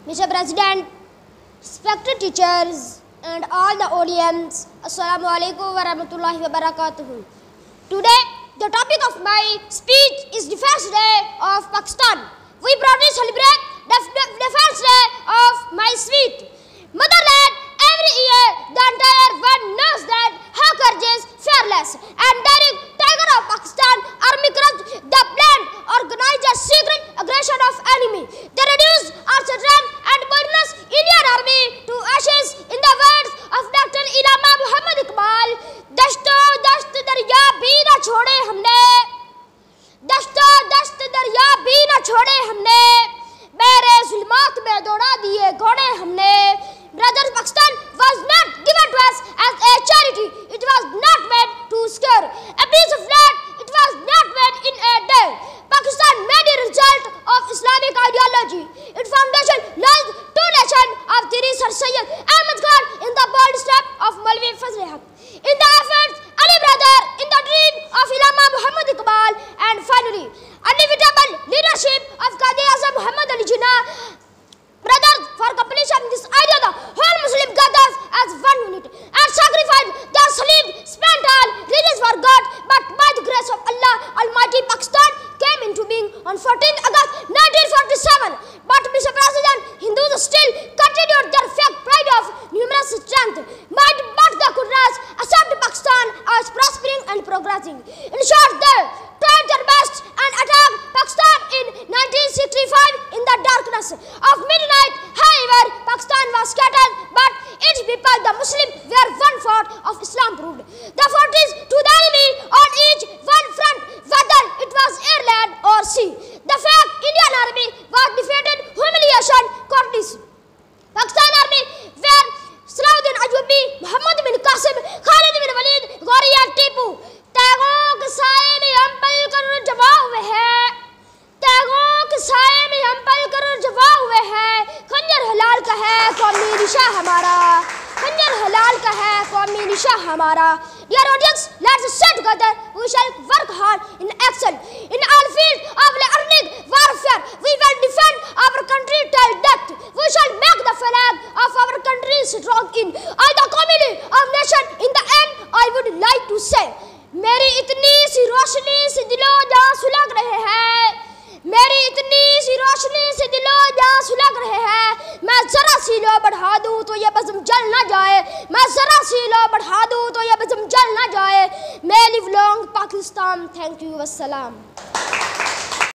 Mr. President, respected teachers and all the audience, Assalamu alaikum wa rahmatullahi wa barakatuh. Today, the topic of my speech is Defense Day of Pakistan. We proudly celebrate the Defense Day of my sweet motherland. Every year, the entire world knows that her courage is fearless and daring tiger of Pakistan army crushed the planned organized a secret aggression of enemy. They reduced our strength and boldness Indian army to ashes. In the words of Dr. इलामा मोहम्मद इकबाल, दश्तो दश्त दरिया भी न छोड़े हमने, दश्तो दश्त दरिया भी न छोड़े हमने, मेरे जुल्मात में दौड़ा दिए घोड़े हमने. Brothers, Pakistan was not given to us as a charity. It was not made to scare. A piece of land, it was not made in a day. Pakistan made a result of Islamic ideology. Its foundation lies two nations of Tiri Sir Sayyid Ahmad Khan in the bold step of Maulvi Fazl Haq, in the efforts Ali brother, in the dream of Ilama Muhammad Iqbal, and finally, unlimitable leadership of Qadi Azam Muhammad Ali Jinnah. Brothers, for completion of this idea, the whole Muslim gathers as one unit and sacrificed their sleep, spent all religions for God. But by the grace of Allah Almighty, Pakistan came into being on 14th August 1947. But Mr. President, Hindus still continued their fake pride of numerous strength. But they could not accept Pakistan as prospering and progressing. In short, they tried their best and attacked Pakistan in 1965 in the darkness of midnight. However, Pakistan was scattered, but its people, the Muslims, were one fourth of Islam proved. The fortress to the enemy on each one front, whether it was air, land or sea. The fake Indian army was defeated, humiliation, cowardice. Pakistan army were Salahuddin Ayyubi, Muhammad bin Qasim, Khalid bin Walid, Ghori and Tipu. तैगों के साए में हम पल कर जवा हुए हैं, तैगों के साए में हम पल कर जवा हुए हैं. खंजर हलाल का है कौमी निशा हमारा, खंजर हलाल का है कौमी निशा हमारा. Dear audience, let's stay together. We shall work hard in action in all fields of learning warfare. We will defend our country till death. We shall make the flag of our country strong in all the community of nation. In the end, I would like to say, मेरी इतनी सी रोशनी से दिलों जहाँ सुलग रहे हैं, मेरी इतनी सी रोशनी से दिलों जहाँ सुलग रहे हैं. मैं जरा सी लो बढ़ा दूँ तो ये बज़म जल ना जाए, मैं जरा सी लो बढ़ा दूँ तो ये बज़म जल ना जाए. May live long Pakistan. Thank you. Wassalam.